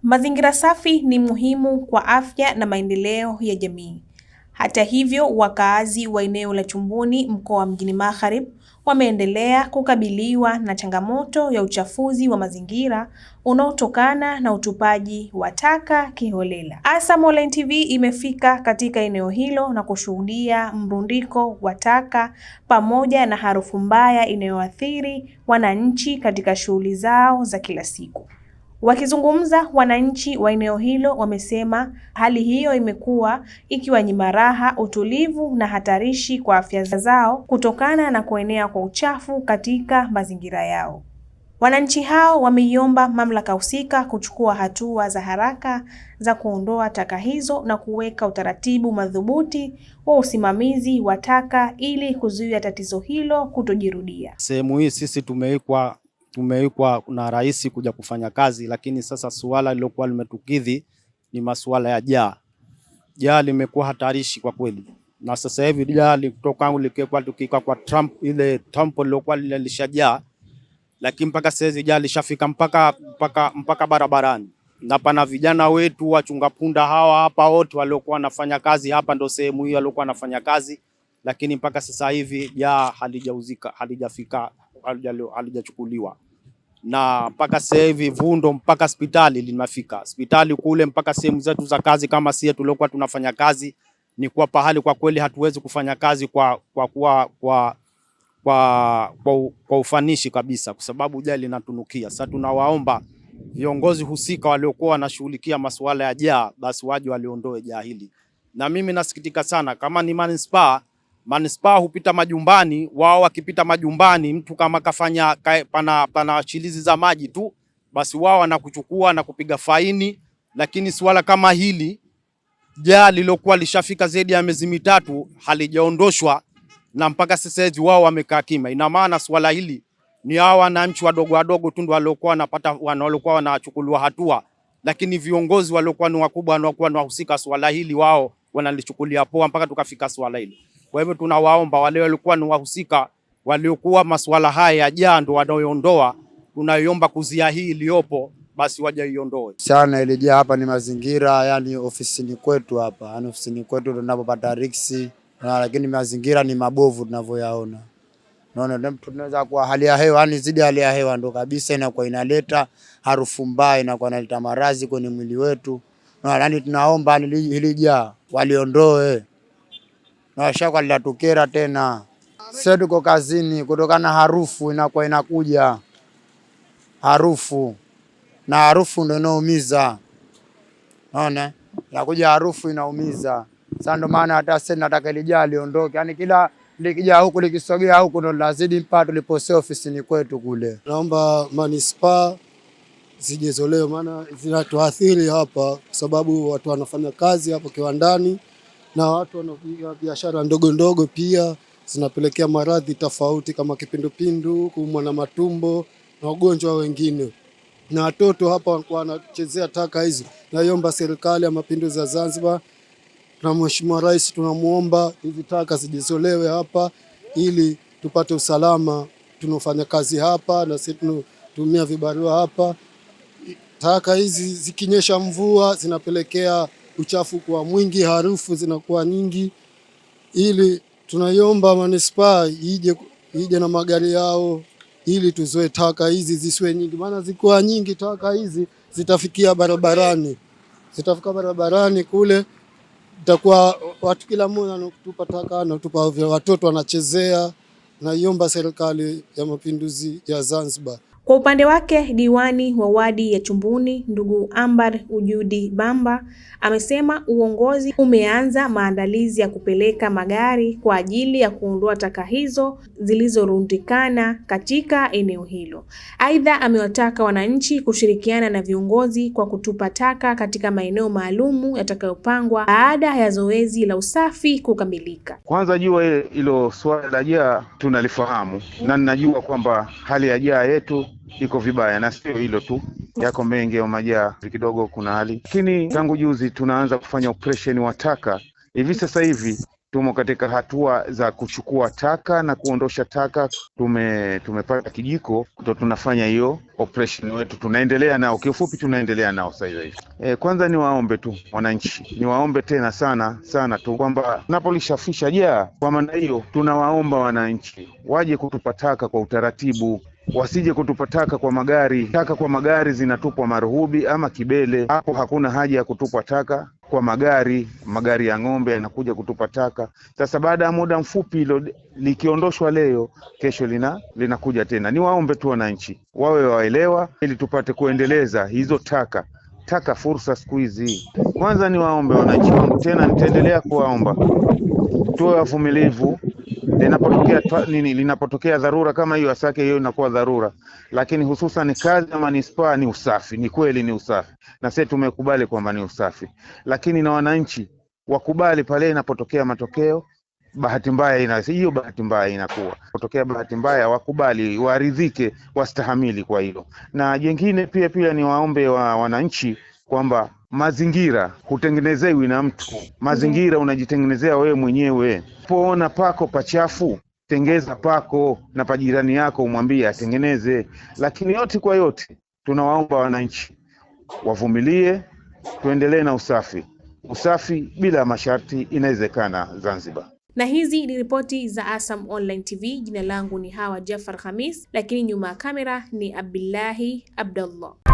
Mazingira safi ni muhimu kwa afya na maendeleo ya jamii. Hata hivyo, wakaazi wa eneo la Chumbuni, mkoa wa Mjini Magharibi, wameendelea kukabiliwa na changamoto ya uchafuzi wa mazingira unaotokana na utupaji wa taka kiholela. ASAM Online TV imefika katika eneo hilo na kushuhudia mrundiko wa taka pamoja na harufu mbaya inayoathiri wananchi katika shughuli zao za kila siku. Wakizungumza, wananchi wa eneo hilo wamesema hali hiyo imekuwa ikiwanyima raha, utulivu na hatarishi kwa afya zao kutokana na kuenea kwa uchafu katika mazingira yao. Wananchi hao wameiomba mamlaka husika kuchukua hatua za haraka za kuondoa taka hizo na kuweka utaratibu madhubuti wa usimamizi wa taka ili kuzuia tatizo hilo kutojirudia. Sehemu hii sisi tumeikwa na rais kuja kufanya kazi, lakini sasa suala lilokuwa limetukidhi ni masuala ya jaa. Jaa limekuwa hatarishi kwa kweli. Na sasa hivi jaa litoka likekwa tukika kwa Trump, ile tampo lilokuwa lilishajaa, lakini mpaka sasa jaa lishafika mpaka barabarani. Na pana vijana wetu wachunga punda hawa hapa wote waliokuwa wanafanya kazi hapa, ndo sehemu hii waliokuwa wanafanya kazi, lakini mpaka sasa hivi jaa halijauzika, halijachukuliwa. Na mpaka sasa hivi vundo mpaka hospitali linafika. Hospitali kule mpaka sehemu zetu za kazi kama sisi tuliokuwa tunafanya kazi ni kwa pahali kwa kweli hatuwezi kufanya kazi kwa ufanishi kabisa, kwa sababu jaa linatunukia. Sasa tunawaomba viongozi husika waliokuwa wanashughulikia masuala ya jaa basi waje waliondoe jaa hili. Na mimi nasikitika sana kama ni manispaa hupita majumbani, wao wakipita majumbani mtu kama kafanya pana chilizi za maji tu basi wao wanakuchukua na kupiga faini, lakini swala kama hili jaa lilokuwa lishafika zaidi ya miezi mitatu halijaondoshwa na mpaka sasa hivi wao wamekaa kimya. Ina maana swala hili ni hao wananchi wadogo tu ndio waliokuwa wanachukuliwa hatua, lakini viongozi waliokuwa ni wakubwa wanaokuwa wahusika swala hili wao wanalichukulia poa mpaka tukafika swala hili. Kwa hivyo tunawaomba wale walikuwa ni wahusika waliokuwa masuala haya ya jaa ndo wanaoiondoa, tunaiomba kuzia hii iliyopo basi waje iondoe. Sana ile jaa hapa ni mazingira, yani ofisini kwetu hapa, yani ofisini kwetu tunapopata riksi, lakini mazingira ni mabovu tunavyoyaona. Naona tunaweza kwa hali ya hewa, yani zidi hali ya hewa ndo kabisa inakuwa inaleta harufu mbaya, inakuwa inaleta maradhi kwenye mwili wetu. Yani tunaomba hili jaa waliondoe. Na washaka lilatukera tena. Sisi tuko kazini kutokana harufu inakuwa inakuja. Harufu. Na harufu ndio inaumiza. Unaona? Yakuja harufu inaumiza. Sasa ndio maana hata sasa nataka lijaa liondoke. Yaani kila likija huku likisogea huku ndo lazidi mpaka tuliposea ofisini kwetu kule. Naomba manispaa zijezolewe maana zinatuathiri hapa kwa sababu watu wanafanya kazi hapo kiwandani. Na watu wanapiga biashara ndogo ndogo pia zinapelekea maradhi tofauti kama kipindupindu, kuumwa na matumbo na ugonjwa wengine. Na watoto hapa wanachezea taka hizi. Naomba serikali ya Mapinduzi ya Zanzibar na Mheshimiwa Rais tunamuomba hizi taka zijizolewe hapa ili tupate usalama. Tunafanya kazi hapa na sisi tunatumia vibarua hapa. Taka hizi zikinyesha mvua zinapelekea uchafu kwa mwingi, harufu zinakuwa nyingi, ili tunaiomba manispaa ije na magari yao ili tuzoe taka hizi zisiwe nyingi, maana zikuwa nyingi taka hizi zitafikia barabarani. Zitafika barabarani kule itakuwa watu kila mmoja anatupa taka na tupa watoto wanachezea. Naiomba serikali ya Mapinduzi ya Zanzibar. Kwa upande wake, diwani wa wadi ya Chumbuni ndugu Ambar Ujudi Bamba amesema uongozi umeanza maandalizi ya kupeleka magari kwa ajili ya kuondoa taka hizo zilizorundikana katika eneo hilo. Aidha, amewataka wananchi kushirikiana na viongozi kwa kutupa taka katika maeneo maalumu yatakayopangwa baada ya zoezi la usafi kukamilika. Kwanza jua hilo swala la jaa tunalifahamu na ninajua kwamba hali ya jaa yetu iko vibaya, na sio hilo tu, yako mengi ya majaa kidogo kuna hali. Lakini tangu juzi tunaanza kufanya operation wa taka. Hivi sasa hivi tumo katika hatua za kuchukua taka na kuondosha taka. Tumepata kijiko, ndio tunafanya hiyo operation wetu, tunaendelea nao. Kiufupi tunaendelea nao sasa hivi. Kwanza niwaombe tu wananchi, niwaombe tena sana tu kwamba tunapolishafisha jaa, kwa maana hiyo tunawaomba wananchi waje kutupa taka kwa utaratibu, wasije kutupa taka kwa magari. Taka kwa magari zinatupwa Maruhubi ama Kibele. Hapo hakuna haja ya kutupa taka kwa magari ya ng'ombe yanakuja kutupa taka. Sasa baada ya muda mfupi hilo likiondoshwa leo, kesho linakuja tena. Niwaombe tu wananchi wawe waelewa, ili tupate kuendeleza hizo taka fursa siku hizi. Kwanza niwaombe wananchi wangu, tena nitaendelea kuwaomba tuwe wavumilivu. Linapotokea dharura kama hiyo, asake hiyo inakuwa dharura, lakini hususan kazi ya manispaa ni usafi. Ni kweli ni usafi, na sisi tumekubali kwamba ni usafi, lakini na wananchi wakubali pale inapotokea matokeo bahati mbaya, hiyo bahati mbaya inakuwa kutokea bahati mbaya, wakubali, waridhike, wastahamili kwa hilo. Na jengine pia ni waombe wa wananchi kwamba mazingira hutengenezewi na mtu. Mazingira unajitengenezea wewe mwenyewe. Poona pako pachafu, tengeza pako, na pajirani yako umwambie atengeneze. Lakini yote kwa yote, tunawaomba wananchi wavumilie, tuendelee na usafi bila masharti, inawezekana Zanzibar. Na hizi ni ripoti za ASAM Online TV. Jina langu ni Hawa Jafar Khamis, lakini nyuma ya kamera ni Abdullahi Abdullah.